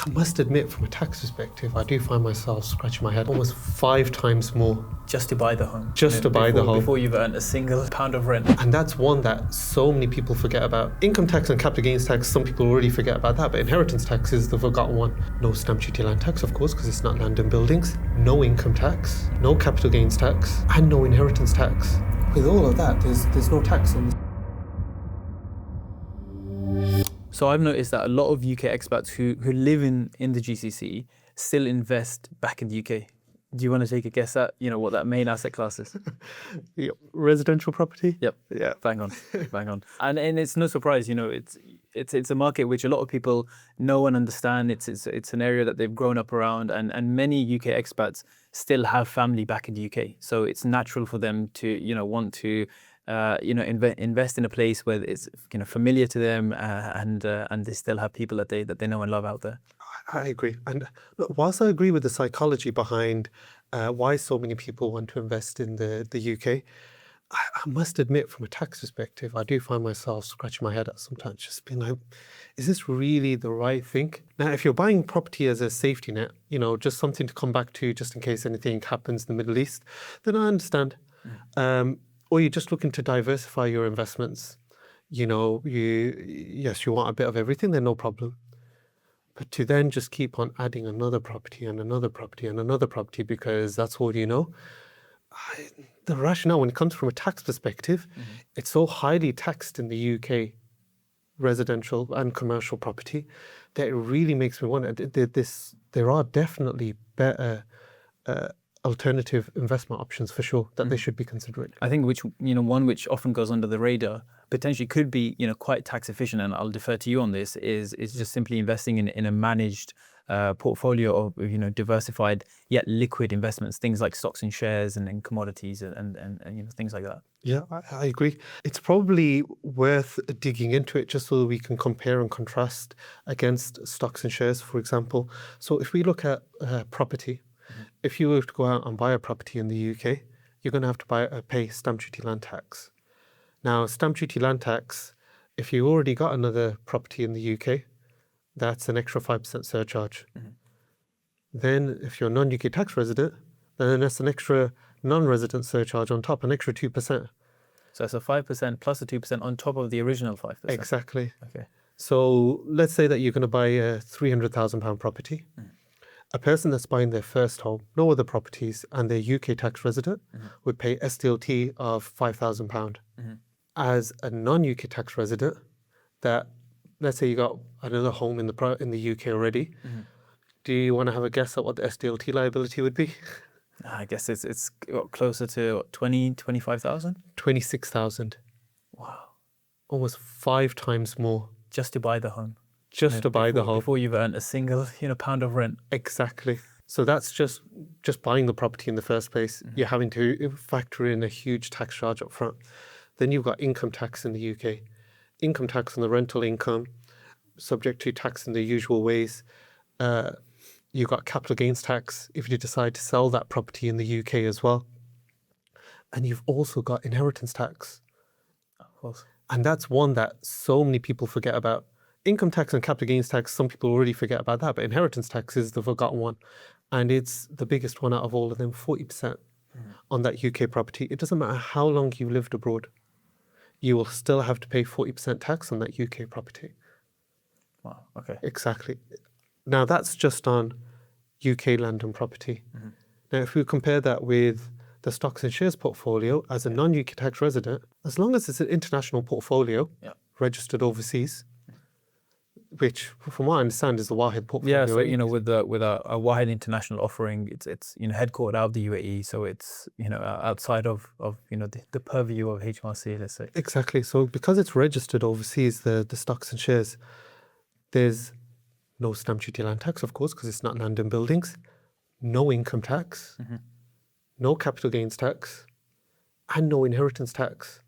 I must admit, from a tax perspective, I do find myself scratching my head almost 5 times more. Just to buy the home. Just to buy the home. Before you've earned a single pound of rent. And that's one that so many people forget about. Income tax and capital gains tax, some people already forget about that, but inheritance tax is the forgotten one. No stamp duty land tax, of course, because it's not land and buildings. No income tax, no capital gains tax, and no inheritance tax. With all of that, there's no tax on this. So I've noticed that a lot of UK expats who live in the GCC still invest back in the UK. Do you want to take a guess at, what that main asset class is? Yep. Residential property? Yep. Yeah. Bang on. And it's no surprise, it's a market which a lot of people know and understand. It's an area that they've grown up around, and many UK expats still have family back in the UK. So it's natural for them to, want to invest in a place where it's familiar to them, and they still have people that they know and love out there. I agree. And look, whilst I agree with the psychology behind why so many people want to invest in the UK, I must admit, from a tax perspective, I do find myself scratching my head at sometimes, just being like, is this really the right thing? Now, if you're buying property as a safety net, just something to come back to just in case anything happens in the Middle East, then I understand. Or you're just looking to diversify your investments. You want a bit of everything, then no problem. But to then just keep on adding another property and another property and another property because that's all you know, the rationale when it comes from a tax perspective, it's so highly taxed in the UK, residential and commercial property, that it really makes me wonder, there are definitely better alternative investment options for sure that they should be considering. I think one which often goes under the radar, potentially could be quite tax efficient, and I'll defer to you on this, is just simply investing in a managed portfolio of diversified yet liquid investments, things like stocks and shares and commodities and things like that. Yeah, I agree. It's probably worth digging into it just so that we can compare and contrast against stocks and shares, for example. So if we look at property, if you were to go out and buy a property in the UK, you're going to have to pay stamp duty land tax. Now, stamp duty land tax, if you already got another property in the UK, that's an extra 5% surcharge. Then if you're a non-UK tax resident, then that's an extra non-resident surcharge on top, an extra 2%. So it's a 5% plus a 2% on top of the original 5%. Exactly. Okay. So let's say that you're going to buy a £300,000 property. A person that's buying their first home, no other properties, and they're UK tax resident would pay SDLT of £5,000. As a non-UK tax resident, that let's say you got another home in the UK already, do you want to have a guess at what the SDLT liability would be? I guess it's closer to 25,000? 26,000. Wow. Almost 5 times more. Just to buy the home. Just to buy the home. Before you've earned a single pound of rent. Exactly. So that's just buying the property in the first place. You're having to factor in a huge tax charge up front. Then you've got income tax in the UK. Income tax on the rental income, subject to tax in the usual ways. You've got capital gains tax if you decide to sell that property in the UK as well. And you've also got inheritance tax. Of course. And that's one that so many people forget about. Income tax and capital gains tax, some people already forget about that, but inheritance tax is the forgotten one. And it's the biggest one out of all of them, 40% on that UK property. It doesn't matter how long you've lived abroad, you will still have to pay 40% tax on that UK property. Wow, okay. Exactly. Now that's just on UK land and property. Now if we compare that with the stocks and shares portfolio as a non-UK tax resident, as long as it's an international portfolio, registered overseas, which from what I understand is the Wahid portfolio. Yeah, so with a Wahid international offering, it's headquartered out of the UAE, so it's outside of the purview of HMRC, let's say. Exactly. So because it's registered overseas, the stocks and shares, there's no stamp duty land tax, of course, because it's not land and buildings, no income tax, no capital gains tax, and no inheritance tax.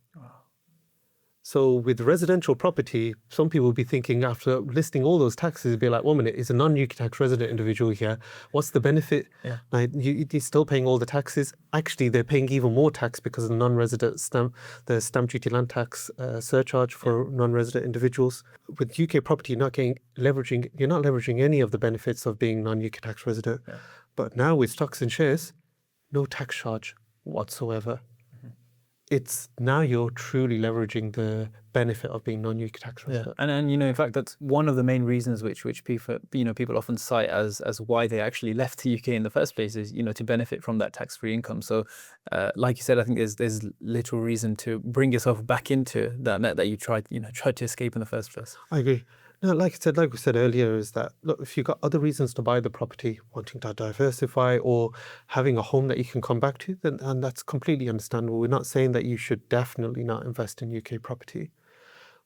So with residential property, some people will be thinking after listing all those taxes, be like, 1 minute, is a non-UK tax resident individual here? What's the benefit? Yeah. Like, you're still paying all the taxes. Actually, they're paying even more tax because of the non-resident the stamp duty land tax surcharge for non-resident individuals. With UK property, you're not leveraging any of the benefits of being non-UK tax resident. Yeah. But now with stocks and shares, no tax charge whatsoever. It's now you're truly leveraging the benefit of being non-UK tax resident. And in fact, that's one of the main reasons which people people often cite as why they actually left the UK in the first place is to benefit from that tax-free income. So, like you said, I think there's little reason to bring yourself back into that net that you tried to escape in the first place. I agree. No, like we said earlier, is that look, if you've got other reasons to buy the property, wanting to diversify or having a home that you can come back to, then and that's completely understandable. We're not saying that you should definitely not invest in UK property,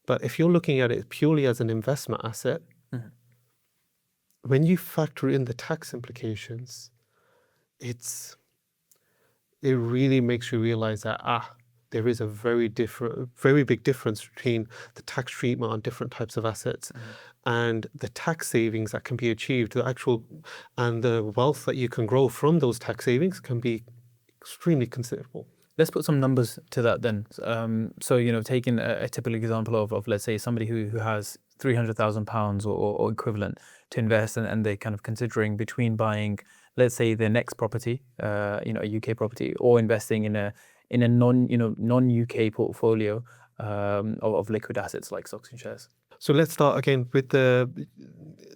but if you're looking at it purely as an investment asset, when you factor in the tax implications, it really makes you realize that there is a very big difference between the tax treatment on different types of assets and the tax savings that can be achieved, and the wealth that you can grow from those tax savings can be extremely considerable. Let's put some numbers to that then. So, taking a typical example of let's say somebody who has £300,000 or equivalent to invest, and they're kind of considering between buying, let's say, their next property, a UK property, or investing in a non-UK portfolio of liquid assets like stocks and shares. So let's start again with the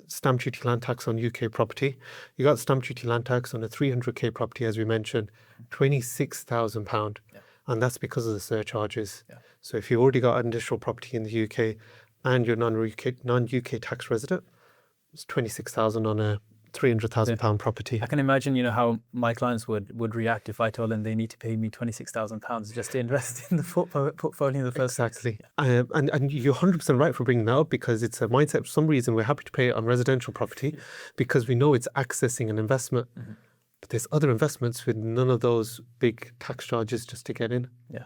stamp duty land tax on UK property. You got stamp duty land tax on a 300k property, as we mentioned, £26,000, and that's because of the surcharges. So if you've already got an additional property in the UK and you're non-UK tax resident, it's 26,000 on a £300,000 property. I can imagine, how my clients would react if I told them they need to pay me £26,000 just to invest in the portfolio in the first place. Exactly. And you're 100% right for bringing that up, because it's a mindset. For some reason, we're happy to pay it on residential property because we know it's accessing an investment. But there's other investments with none of those big tax charges just to get in. Yeah.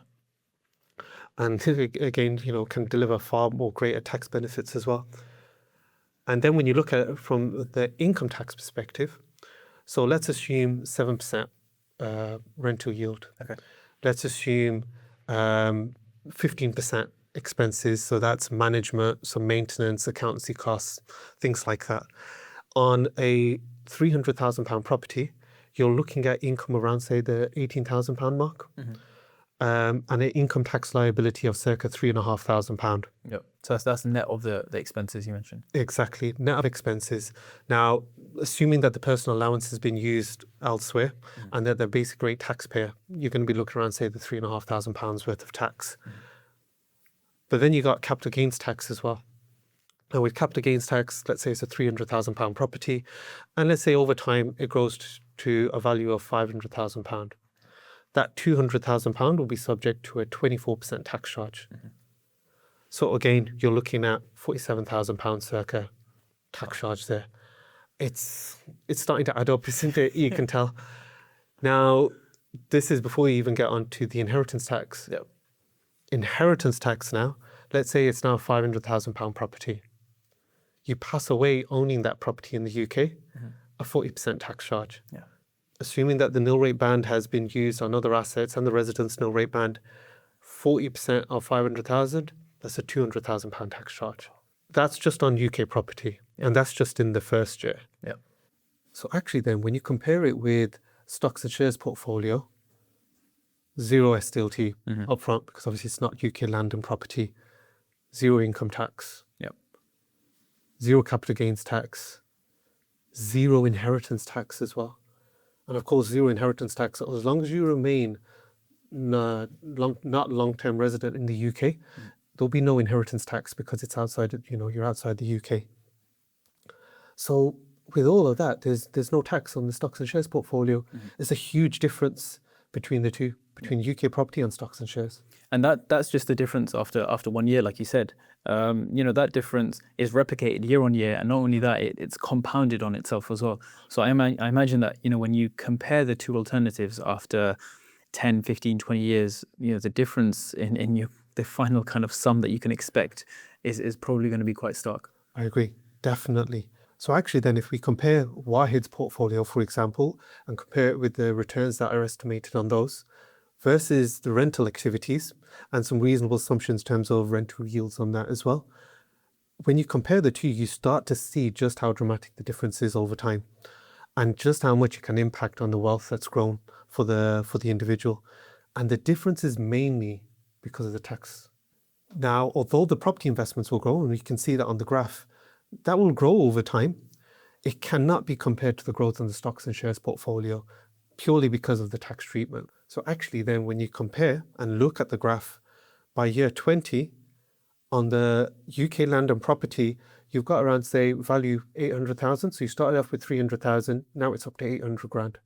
And again, can deliver far more greater tax benefits as well. And then when you look at it from the income tax perspective, so let's assume 7% rental yield. Okay. Let's assume 15% expenses. So that's management, some maintenance, accountancy costs, things like that. On a £300,000 property, you're looking at income around, say, the £18,000 mark. And an income tax liability of circa £3,500. Yep. So that's net of the expenses you mentioned. Exactly, net of expenses. Now, assuming that the personal allowance has been used elsewhere and that they're basic rate taxpayer, you're going to be looking around, say, the £3,500 worth of tax. But then you got capital gains tax as well. Now, with capital gains tax, let's say it's a £300,000 property, and let's say over time it grows to a value of £500,000. That £200,000 will be subject to a 24% tax charge. So again, you're looking at £47,000 circa tax charge there. It's starting to add up, isn't it? You can tell. Now, this is before you even get onto the inheritance tax. Yep. Inheritance tax now, let's say it's now a £500,000 property. You pass away owning that property in the UK, a 40% tax charge. Yeah. Assuming that the nil rate band has been used on other assets and the residence nil rate band, 40% of 500,000, that's a £200,000 tax charge. That's just on UK property, and that's just in the first year. Yeah. So actually then, when you compare it with stocks and shares portfolio, zero SDLT upfront, because obviously it's not UK land and property, zero income tax, zero capital gains tax, zero inheritance tax as well. And of course, zero inheritance tax, as long as you remain not long-term resident in the UK, there'll be no inheritance tax because it's outside, you're outside the UK. So with all of that, there's no tax on the stocks and shares portfolio. There's a huge difference between the two, between UK property and stocks and shares. And that's just the difference after 1 year, like you said. That difference is replicated year on year, and not only that, it's compounded on itself as well. So I imagine that, when you compare the two alternatives after 10, 15, 20 years, the difference in your the final kind of sum that you can expect is probably going to be quite stark. I agree, definitely. So actually then if we compare Wahid's portfolio, for example, and compare it with the returns that are estimated on those versus the rental activities and some reasonable assumptions in terms of rental yields on that as well. When you compare the two, you start to see just how dramatic the difference is over time and just how much it can impact on the wealth that's grown for the individual. And the difference is mainly because of the tax. Now, although the property investments will grow, and you can see that on the graph, that will grow over time. It cannot be compared to the growth in the stocks and shares portfolio purely because of the tax treatment. So actually then when you compare and look at the graph by year 20 on the UK land and property, you've got around, say, value 800,000. So you started off with 300,000. Now it's up to 800 grand.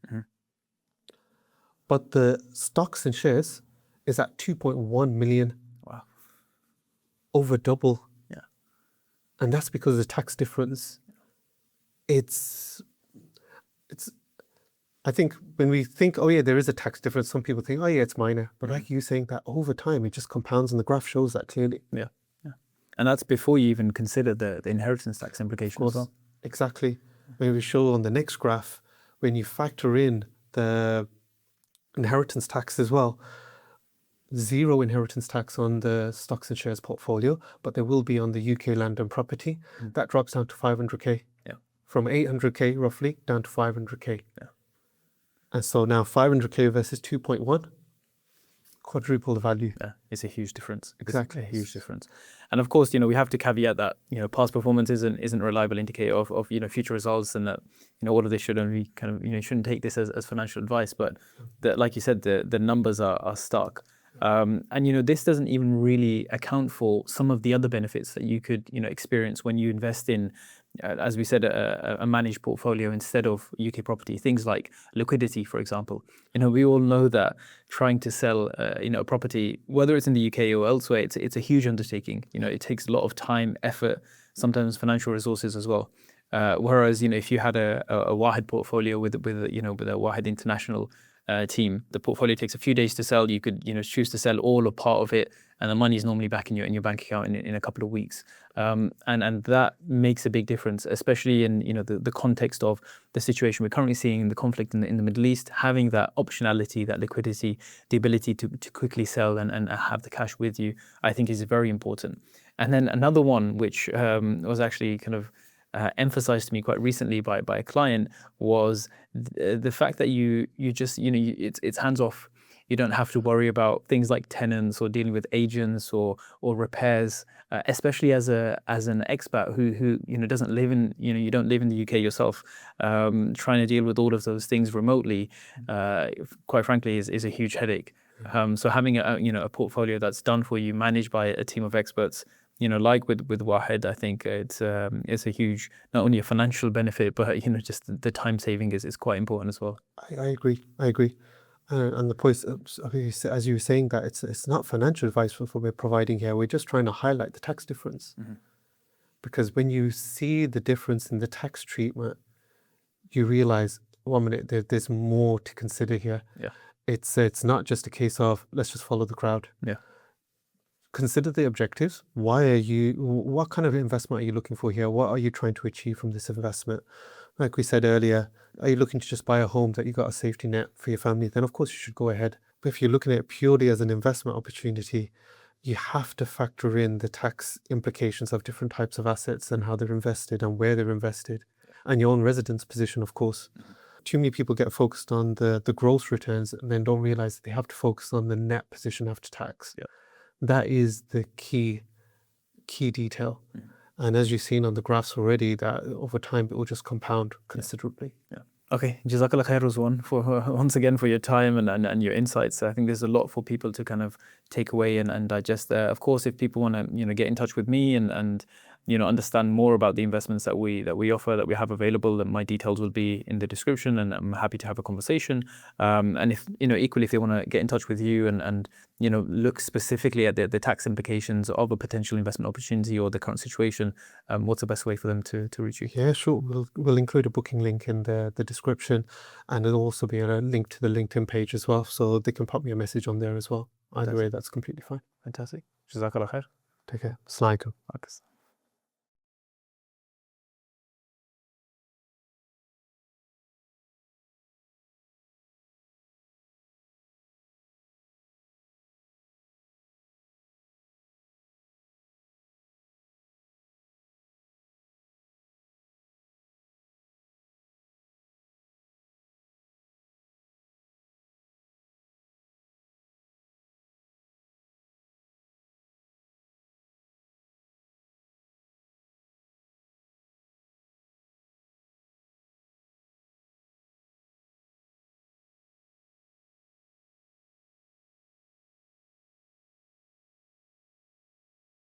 But the stocks and shares is at 2.1 million. Wow. Over double. Yeah. And that's because of the tax difference. It's I think when we think, oh yeah, there is a tax difference, some people think, oh yeah, it's minor. But like you saying that over time, it just compounds and the graph shows that clearly. Yeah. And that's before you even consider the inheritance tax implication as well. Exactly. Maybe we show on the next graph, when you factor in the inheritance tax as well, zero inheritance tax on the stocks and shares portfolio, but there will be on the UK land and property. That drops down to 500k. Yeah. From 800k roughly down to 500k. Yeah. And so now 500k versus 2.1, quadruple the value. Yeah, it's a huge difference. Exactly. It's a huge difference. And of course, we have to caveat that, past performance isn't a reliable indicator of future results, and that, all of this should only kind of, you shouldn't take this as financial advice, but like you said, the numbers are stark. And this doesn't even really account for some of the other benefits that you could experience when you invest in, as we said, a managed portfolio instead of UK property. Things like liquidity, for example. We all know that trying to sell a property, whether it's in the UK or elsewhere, it's a huge undertaking. It takes a lot of time, effort, sometimes financial resources as well. Whereas if you had a Wahid portfolio with a Wahid international team, the portfolio takes a few days to sell. You could choose to sell all or part of it, and the money is normally back in your bank account in a couple of weeks. And that makes a big difference, especially in the context of the situation we're currently seeing, the conflict in the Middle East. Having that optionality, that liquidity, the ability to quickly sell and have the cash with you, I think is very important. And then another one which was actually kind of emphasized to me quite recently by a client was the fact that you just it's hands off. You don't have to worry about things like tenants or dealing with agents or repairs, especially as an expat who doesn't live in you don't live in the UK yourself. Trying to deal with all of those things remotely, quite frankly, is a huge headache. So having a portfolio that's done for you, managed by a team of experts, like with Wahid, I think it's a huge, not only a financial benefit, but just the time saving is quite important as well. I agree. And the point, as you were saying, that it's not financial advice what we're providing here. We're just trying to highlight the tax difference. Because when you see the difference in the tax treatment, you realize, 1 minute, there's more to consider here. Yeah. It's not just a case of let's just follow the crowd. Yeah. Consider the objectives. What kind of investment are you looking for here? What are you trying to achieve from this investment? Like we said earlier, are you looking to just buy a home that you got a safety net for your family? Then of course you should go ahead. But if you're looking at it purely as an investment opportunity, you have to factor in the tax implications of different types of assets and how they're invested and where they're invested, and your own residence position, of course. Too many people get focused on the gross returns and then don't realize that they have to focus on the net position after tax. Yeah. That is the key detail. And as you've seen on the graphs already, that over time it will just compound considerably. Yeah. Okay, Jazakallah khair, Rizwan, for once again for your time and your insights. I think there's a lot for people to kind of take away and digest there. Of course, if people want to get in touch with me and understand more about the investments that we offer, that we have available, then my details will be in the description, and I'm happy to have a conversation. And if equally, if they want to get in touch with you and look specifically at the tax implications of a potential investment opportunity or the current situation, what's the best way for them to reach you? Yeah, sure. We'll include a booking link in the description, and there'll also be a link to the LinkedIn page as well, so they can pop me a message on there as well. Either way, that's completely fine. Fantastic. Jazakallah khair. Take care. Assalamu alaikum. Okay.